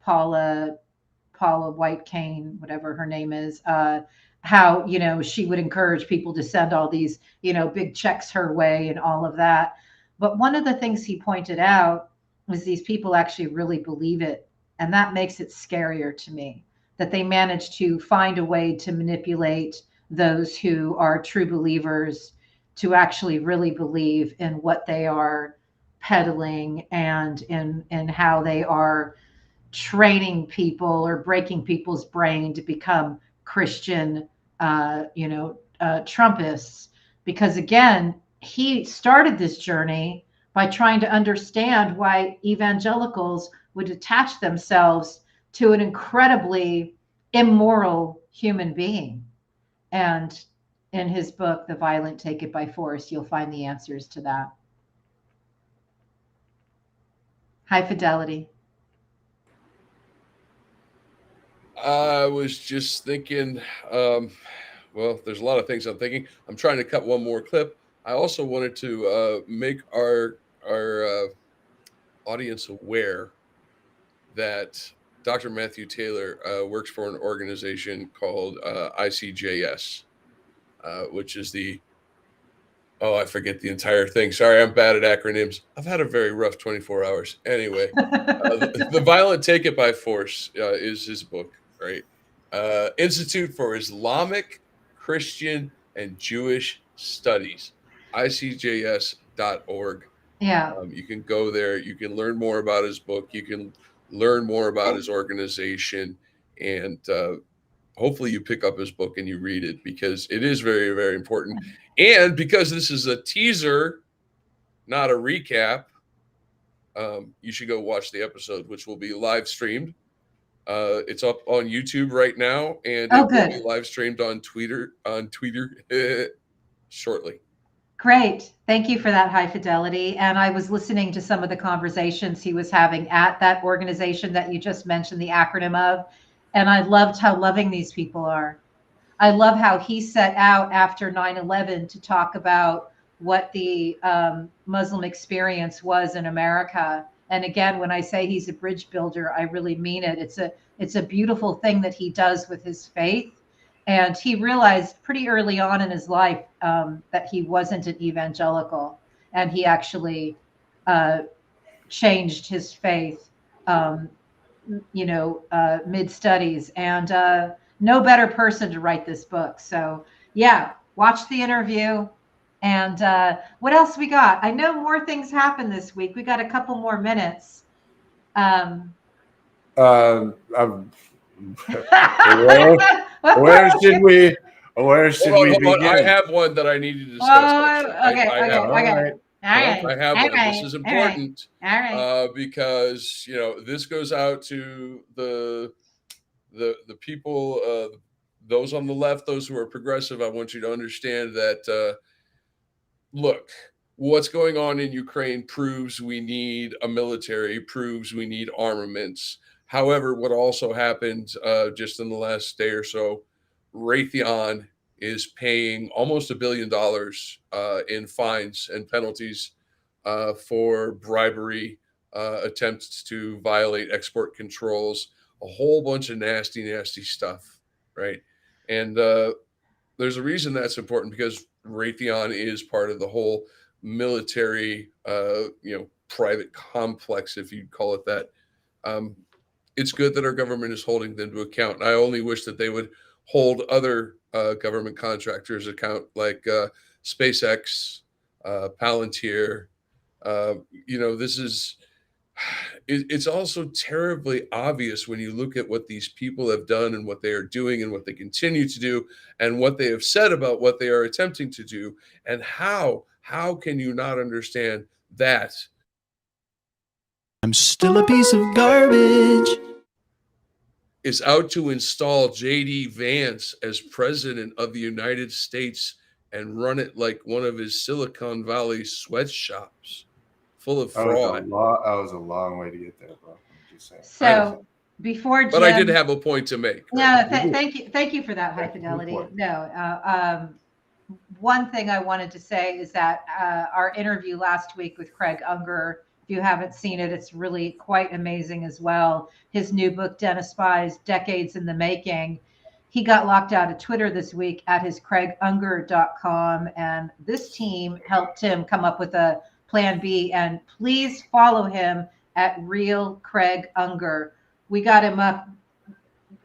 Paula White Cane, whatever her name is, how, she would encourage people to send all these, big checks her way and all of that. But one of the things he pointed out was these people actually really believe it. And that makes it scarier to me, that they manage to find a way to manipulate those who are true believers to actually really believe in what they are peddling and in how they are training people or breaking people's brain to become Christian, Trumpists. Because again, he started this journey by trying to understand why evangelicals would attach themselves to an incredibly immoral human being. And in his book, The Violent Take It by Force, you'll find the answers to that. High Fidelity. I was just thinking, well, there's a lot of things I'm thinking. I'm trying to cut one more clip. I also wanted to make our audience aware that Dr. Matthew Taylor works for an organization called ICJS, which is I forget the entire thing. Sorry, I'm bad at acronyms. I've had a very rough 24 hours. Anyway, The Violent Take It by Force is his book, right? Institute for Islamic, Christian, and Jewish Studies, ICJS.org. Yeah. You can go there. You can learn more about his book. You can learn more about his organization. And hopefully you pick up his book and you read it, because it is very, very important. And because this is a teaser, not a recap, you should go watch the episode, which will be live streamed. It's up on YouTube right now, and it will be live streamed on Twitter shortly. Great. Thank you for that, High Fidelity. And I was listening to some of the conversations he was having at that organization that you just mentioned the acronym of. And I loved how loving these people are. I love how he set out after 9/11 to talk about what the Muslim experience was in America. And again, when I say he's a bridge builder, I really mean it. It's a beautiful thing that he does with his faith. And he realized pretty early on in his life that he wasn't an evangelical, and he actually changed his faith, mid-studies. And no better person to write this book. So yeah, watch the interview. And what else we got? I know more things happened this week. We got a couple more minutes. Where should we begin? I have one that I need to discuss. Okay. I have one. This is important because this goes out to the people, those on the left, those who are progressive. I want you to understand that look, what's going on in Ukraine proves we need a military, proves we need armaments. However, what also happened just in the last day or so, Raytheon is paying almost $1 billion in fines and penalties for bribery, attempts to violate export controls, a whole bunch of nasty, nasty stuff, right? And there's a reason that's important, because Raytheon is part of the whole military, private complex, if you'd call it that. It's good that our government is holding them to account. And I only wish that they would hold other government contractors account, like SpaceX, Palantir. It's also terribly obvious when you look at what these people have done and what they are doing and what they continue to do and what they have said about what they are attempting to do. And how can you not understand that? I'm still a piece of garbage. Is out to install J.D. Vance as president of the United States and run it like one of his Silicon Valley sweatshops full of fraud. That was a long way to get there, bro. I'm just saying. So Before Jim, but I did have a point to make. Yeah, Right? thank you for that, High Fidelity. No, one thing I wanted to say is that our interview last week with Craig Unger, if you haven't seen it, it's really quite amazing as well. His new book, Dennis Spies, Decades in the Making. He got locked out of Twitter this week at his CraigUnger.com, and this team helped him come up with a plan B. And please follow him at Real Craig Unger. We got him up.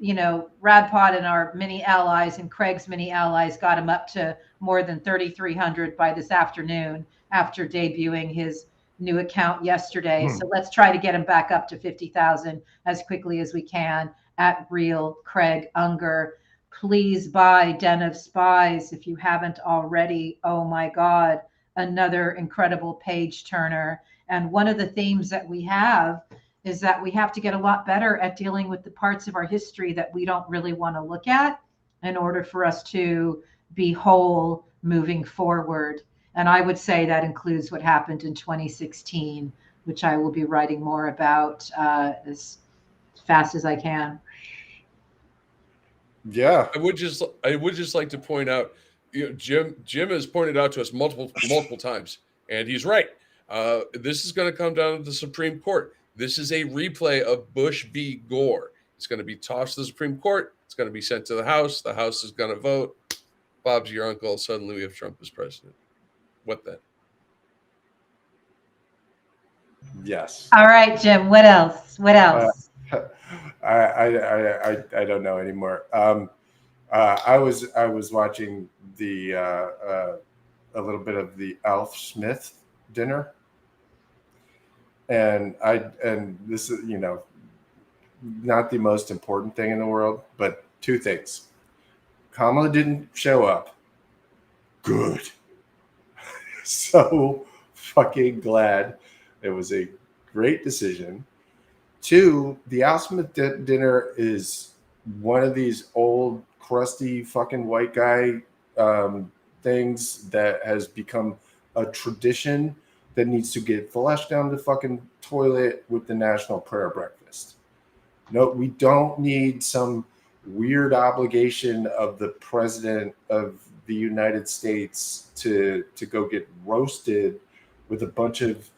Radpod and our mini allies and Craig's mini allies got him up to more than 3,300 by this afternoon after debuting his new account yesterday. So let's try to get him back up to 50,000 as quickly as we can at Real Craig Unger. Please buy Den of Spies if you haven't already. Oh my God, another incredible page turner. And one of the themes that we have is that we have to get a lot better at dealing with the parts of our history that we don't really want to look at in order for us to be whole moving forward. And I would say that includes what happened in 2016, which I will be writing more about as fast as I can. Yeah. I would just like to point out, Jim has pointed out to us multiple times, and he's right. This is going to come down to the Supreme Court. This is a replay of Bush v. Gore. It's going to be tossed to the Supreme Court. It's going to be sent to the House. The House is going to vote. Bob's your uncle. Suddenly we have Trump as president. What then? Yes. All right, Jim. What else? I don't know anymore. I was watching the a little bit of the Alf Smith dinner, and this is not the most important thing in the world, but two things. Kamala didn't show up. Good. So fucking glad. It was a great decision. Two, the Al Smith dinner is one of these old, crusty, fucking white guy things that has become a tradition that needs to get flushed down the fucking toilet with the National Prayer Breakfast. No, we don't need some weird obligation of the president of the United States to go get roasted with a bunch of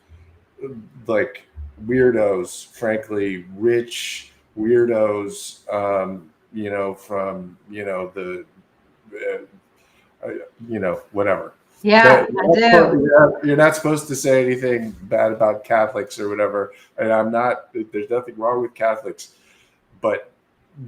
like weirdos, frankly, rich weirdos, from the whatever. Yeah, I do. You're not supposed to say anything bad about Catholics or whatever, and I'm not. There's nothing wrong with Catholics, but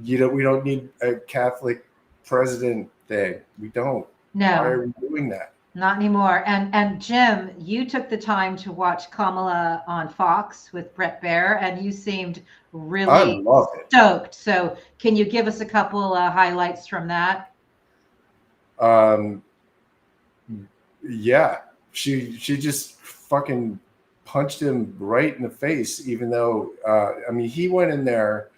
we don't need a Catholic president thing. We don't. No. Why are we doing that? Not anymore. And Jim, you took the time to watch Kamala on Fox with Brett Baer, and you seemed really stoked. So can you give us a couple highlights from that? Yeah, she just fucking punched him right in the face, even though, he went in there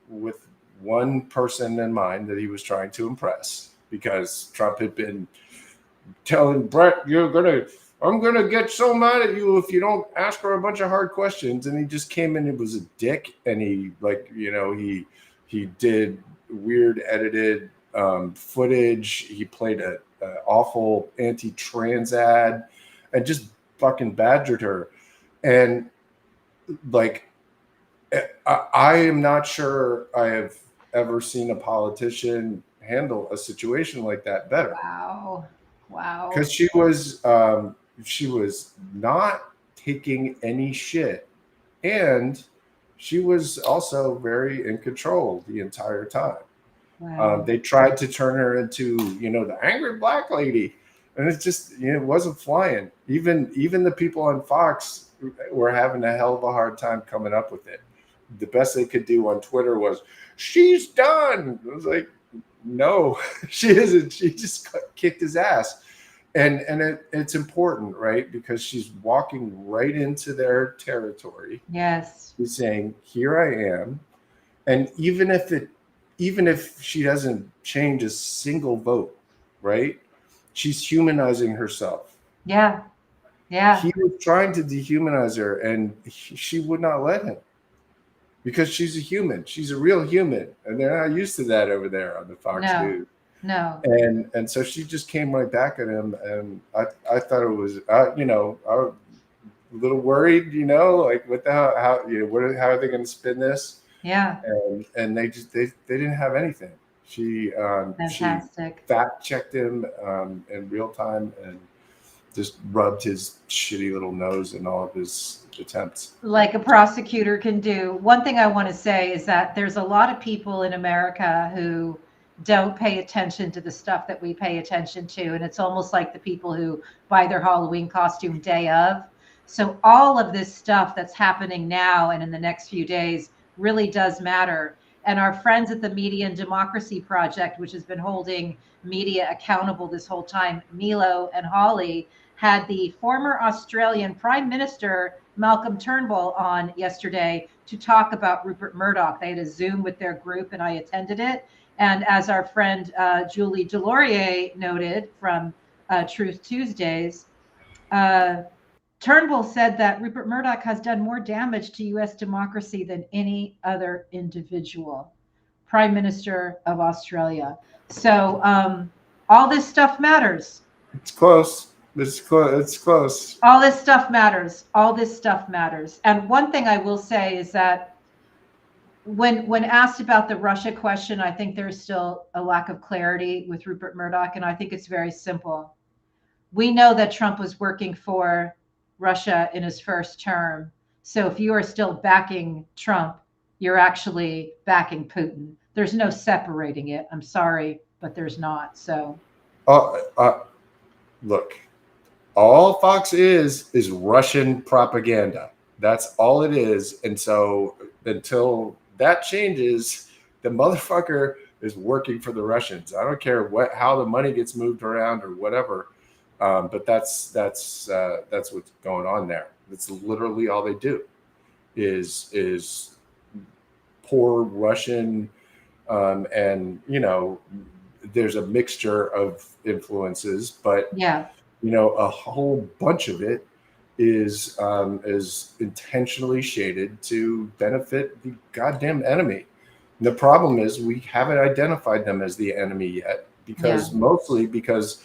with one person in mind that he was trying to impress, because Trump had been telling Brett, I'm gonna get so mad at you if you don't ask her a bunch of hard questions. And he just came in and was a dick. And he he did weird edited footage. He played a awful anti-trans ad and just fucking badgered her. And I am not sure I have ever seen a politician handle a situation like that better. Wow. Because she was not taking any shit, and she was also very in control the entire time. Wow. They tried to turn her into the angry black lady, and it just it wasn't flying. Even the people on Fox were having a hell of a hard time coming up with it. The best they could do on Twitter was, "She's done." I was like, no, she isn't. She just kicked his ass. And it's important, right? Because she's walking right into their territory. Yes. She's saying, here I am. And even if she doesn't change a single vote, right? She's humanizing herself. Yeah. He was trying to dehumanize her, and she would not let him. because she's a human. She's a real human, and they're not used to that over there on the Fox News. No. And so she just came right back at him, and I thought it was you know, I was a little worried, you know, like what the hell, how, you know, how are they going to spin this? Yeah. And they didn't have anything. She Fantastic. fact checked him in real time and just rubbed his shitty little nose in all of his attempts. Like a prosecutor can do. One thing I want to say is that there's a lot of people in America who don't pay attention to the stuff that we pay attention to. And it's almost like the people who buy their Halloween costume day of. So all of this stuff that's happening now and in the next few days really does matter. And our friends at the Media and Democracy Project, which has been holding media accountable this whole time, Milo and Holly, had the former Australian Prime Minister Malcolm Turnbull on yesterday to talk about Rupert Murdoch. They had a Zoom with their group, and I attended it. And as our friend Julie Delorier noted from Truth Tuesdays, Turnbull said that Rupert Murdoch has done more damage to U.S. democracy than any other individual. Prime Minister of Australia. So all this stuff matters. It's close. It's close. All this stuff matters. All this stuff matters. And one thing I will say is that when asked about the Russia question, I think there's still a lack of clarity with Rupert Murdoch, and I think it's very simple. We know that Trump was working for Russia in his first term. So if you are still backing Trump, you're actually backing Putin. There's no separating it. I'm sorry, but there's not. So, look, all Fox is Russian propaganda. That's all it is. And so until that changes, the motherfucker is working for the Russians. I don't care how the money gets moved around or whatever. But that's what's going on there. That's literally all they do is poor Russian, and you know, there's a mixture of influences, but yeah, you know, a whole bunch of it is intentionally shaded to benefit the goddamn enemy. And the problem is we haven't identified them as the enemy yet, because mostly because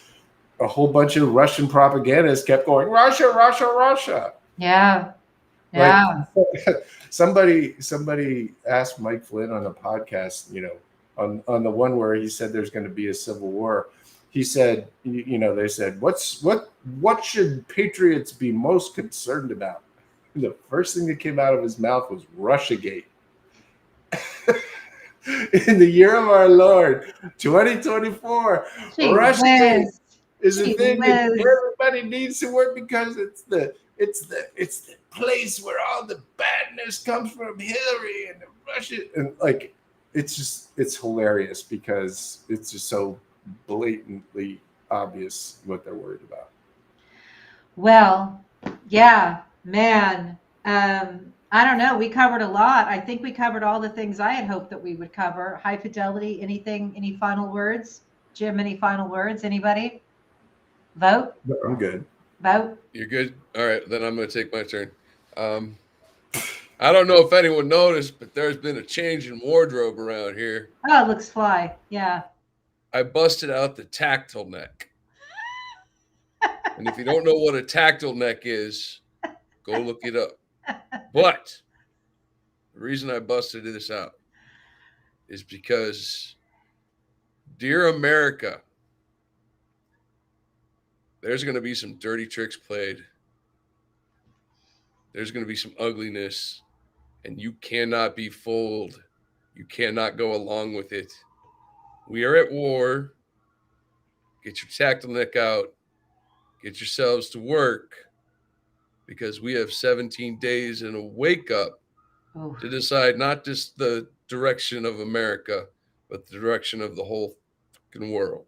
a whole bunch of Russian propagandists kept going, Russia, Russia, Russia. Yeah. Yeah. Like, somebody asked Mike Flynn on a podcast, you know, on the one where he said there's going to be a civil war. He said, you know, they said, what should patriots be most concerned about? And the first thing that came out of his mouth was Russiagate. In the year of our Lord, 2024, Russiagate is a thing that everybody needs to work, because it's the place where all the badness comes from, Hillary and the Russian, and like it's hilarious because it's just so blatantly obvious what they're worried about. Well, yeah, man. I don't know. We covered a lot. I think we covered all the things I had hoped that we would cover. High fidelity. Anything? Any final words, Jim? Any final words? Anybody? Vote. I'm good. Vote. You're good? All right, then I'm going to take my turn. I don't know if anyone noticed, but there's been a change in wardrobe around here. Oh, it looks fly. Yeah. I busted out the tactile neck. And if you don't know what a tactile neck is, go look it up. But the reason I busted this out is because, dear America, there's going to be some dirty tricks played. There's going to be some ugliness, and you cannot be fooled. You cannot go along with it. We are at war. Get your tactile neck out. Get yourselves to work, because we have 17 days and a wake up to decide not just the direction of America, but the direction of the whole fucking world.